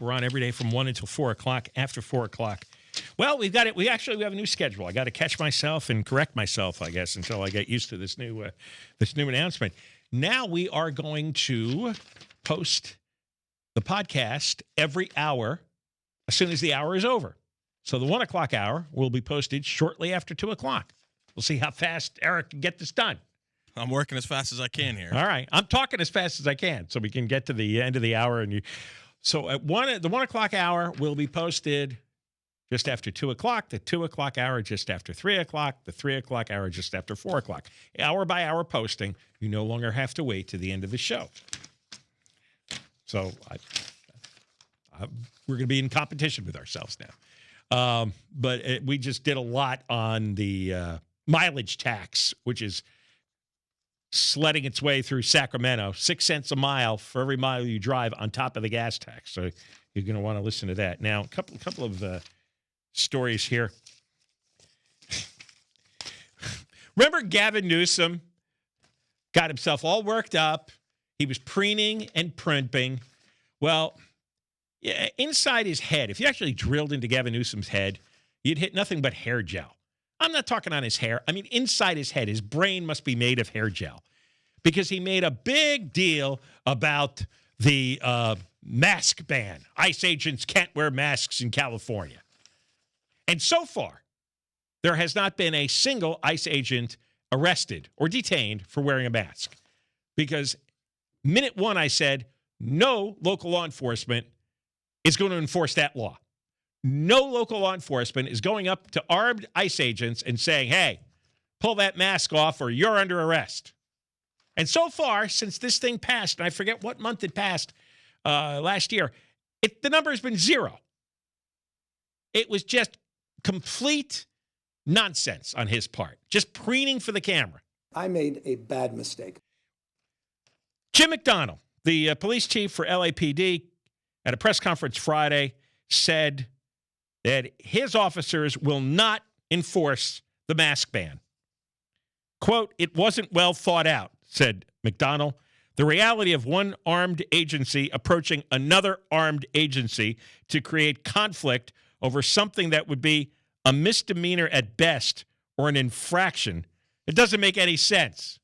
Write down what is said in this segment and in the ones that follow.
We're on every day from 1 until 4 o'clock. After 4 o'clock, well, we've got it. We have a new schedule. I got to catch myself and correct myself, I guess, until I get used to this new announcement. Now we are going to post the podcast every hour as soon as the hour is over. So the 1 o'clock hour will be posted shortly after 2 o'clock. We'll see how fast Eric can get this done. I'm working as fast as I can here. All right. I'm talking as fast as I can so we can get to the end of the hour. So at the 1 o'clock hour will be posted just after 2 o'clock, the 2 o'clock hour just after 3 o'clock, the 3 o'clock hour just after 4 o'clock. Hour by hour posting. You no longer have to wait to the end of the show. So we're going to be in competition with ourselves now. But we just did a lot on the mileage tax, which is sledding its way through Sacramento, 6 cents a mile for every mile you drive on top of the gas tax. So you're going to want to listen to that. Now, a couple of stories here. Remember Gavin Newsom got himself all worked up. He was preening and primping. Well, yeah, inside his head, if you actually drilled into Gavin Newsom's head, you'd hit nothing but hair gel. I'm not talking on his hair. I mean, inside his head, his brain must be made of hair gel because he made a big deal about the mask ban. ICE agents can't wear masks in California. And so far, there has not been a single ICE agent arrested or detained for wearing a mask. Because minute one, I said, no local law enforcement is going to enforce that law. No local law enforcement is going up to armed ICE agents and saying, hey, pull that mask off or you're under arrest. And so far, since this thing passed, and I forget what month it passed last year, the number has been 0. It was just complete nonsense on his part, just preening for the camera. I made a bad mistake. Jim McDonnell, the police chief for LAPD, at a press conference Friday, said that his officers will not enforce the mask ban. Quote, it wasn't well thought out, said McDonnell. The reality of one armed agency approaching another armed agency to create conflict over something that would be a misdemeanor at best or an infraction, it doesn't make any sense.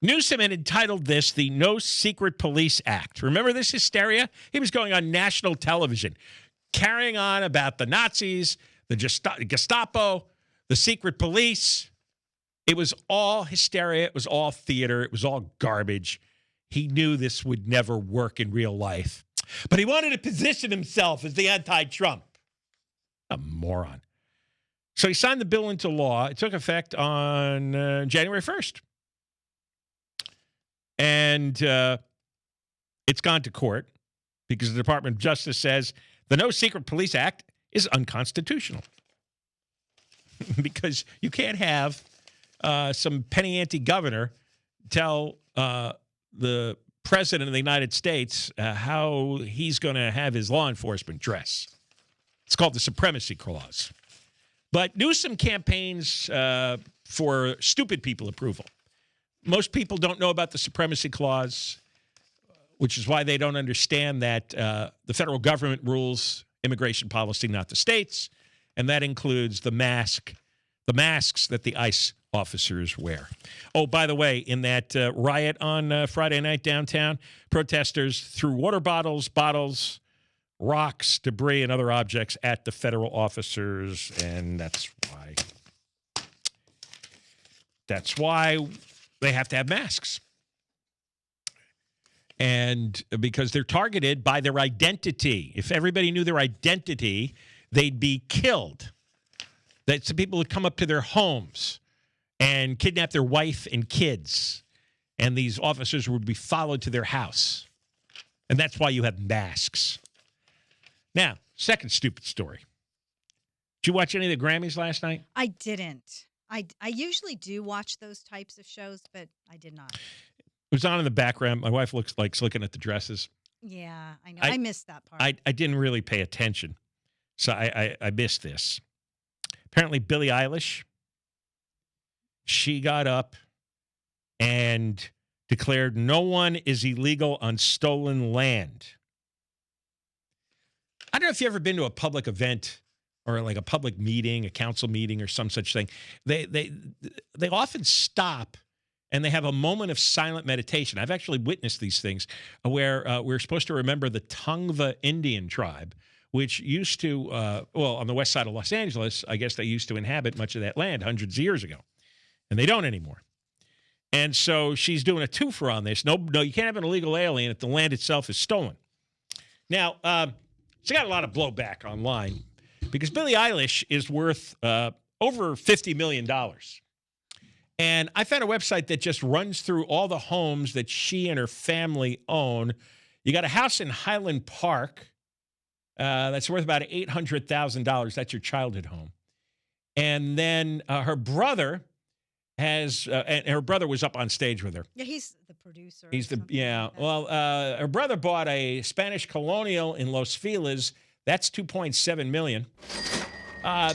Newsom had entitled this the No Secret Police Act. Remember this hysteria? He was going on national television, carrying on about the Nazis, the Gestapo, the secret police. It was all hysteria. It was all theater. It was all garbage. He knew this would never work in real life. But he wanted to position himself as the anti-Trump. A moron. So he signed the bill into law. It took effect on January 1st. And it's gone to court because the Department of Justice says the No Secret Police Act is unconstitutional. Because you can't have some penny ante governor tell the president of the United States how he's going to have his law enforcement dress. It's called the Supremacy Clause. But Newsom campaigns for stupid people approval. Most people don't know about the Supremacy Clause, which is why they don't understand that the federal government rules immigration policy, not the states, and that includes the masks that the ICE officers wear. Oh, by the way, in that riot on Friday night downtown, protesters threw water bottles, rocks, debris, and other objects at the federal officers, and that's why they have to have masks. And because they're targeted by their identity. If everybody knew their identity, they'd be killed. That some people would come up to their homes and kidnap their wife and kids, and these officers would be followed to their house. And that's why you have masks. Now, second stupid story. Did you watch any of the Grammys last night? I didn't. I usually do watch those types of shows, but I did not. It was on in the background. My wife likes looking at the dresses. Yeah, I know. I missed that part. I didn't really pay attention, so I missed this. Apparently, Billie Eilish, she got up and declared no one is illegal on stolen land. I don't know if you've ever been to a public event or like a public meeting, a council meeting or some such thing. They often stop and they have a moment of silent meditation. I've actually witnessed these things where we're supposed to remember the Tongva Indian tribe, which used to, on the west side of Los Angeles, I guess they used to inhabit much of that land hundreds of years ago. And they don't anymore. And so she's doing a twofer on this. No, you can't have an illegal alien if the land itself is stolen. Now, she got a lot of blowback online because Billie Eilish is worth over $50 million. And I found a website that just runs through all the homes that she and her family own. You got a house in Highland Park that's worth about $800,000. That's your childhood home. And then her brother has, and her brother was up on stage with her. Yeah, he's the producer. Her brother bought a Spanish colonial in Los Feliz. That's $2.7 million.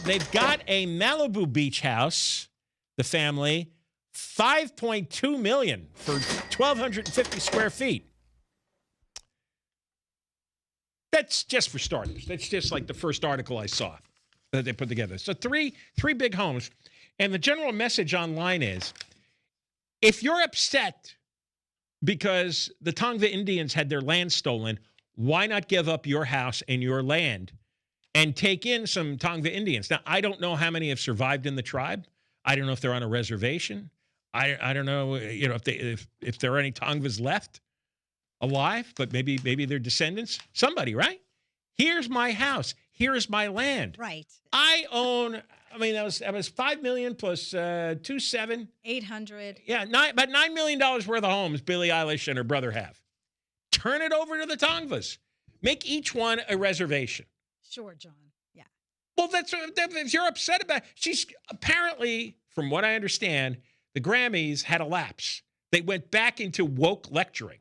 They've got a Malibu beach house, the family, $5.2 million for 1,250 square feet. That's just for starters. That's just like the first article I saw that they put together. So three big homes. And the general message online is, if you're upset because the Tongva Indians had their land stolen, why not give up your house and your land and take in some Tongva Indians? Now, I don't know how many have survived in the tribe. I don't know if they're on a reservation. I don't know, if there are any Tongvas left alive, but maybe they're descendants. Somebody, right? Here's my house. Here is my land. Right. I own. I mean, that was $5 million plus 2.7. 800. Yeah, about $9 million worth of homes Billie Eilish and her brother have. Turn it over to the Tongvas. Make each one a reservation. Sure, John. Yeah. Well, if you're upset about it, she's apparently, from what I understand, the Grammys had a lapse. They went back into woke lecturing,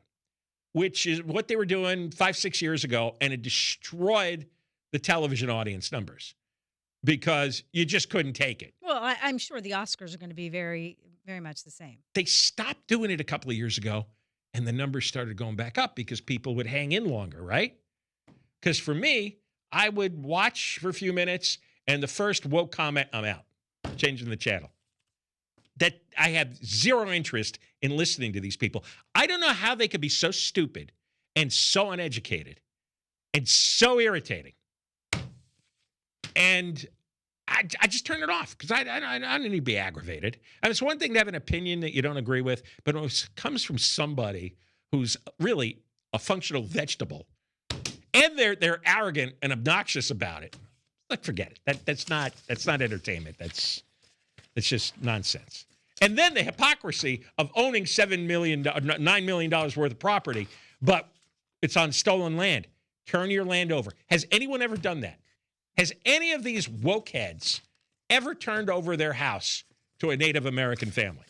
which is what they were doing 5-6 years ago, and it destroyed the television audience numbers because you just couldn't take it. Well, I'm sure the Oscars are going to be very, very much the same. They stopped doing it a couple of years ago, and the numbers started going back up because people would hang in longer, right? Because for me, I would watch for a few minutes, and the first woke comment, I'm out, changing the channel. That I have zero interest in listening to these people. I don't know how they could be so stupid and so uneducated and so irritating. And I just turn it off because I don't need to be aggravated. And it's one thing to have an opinion that you don't agree with, but when it comes from somebody who's really a functional vegetable and they're arrogant and obnoxious about it, like forget it. That's not entertainment. That's just nonsense. And then the hypocrisy of owning $9 million worth of property, but it's on stolen land. Turn your land over. Has anyone ever done that? Has any of these woke heads ever turned over their house to a Native American family?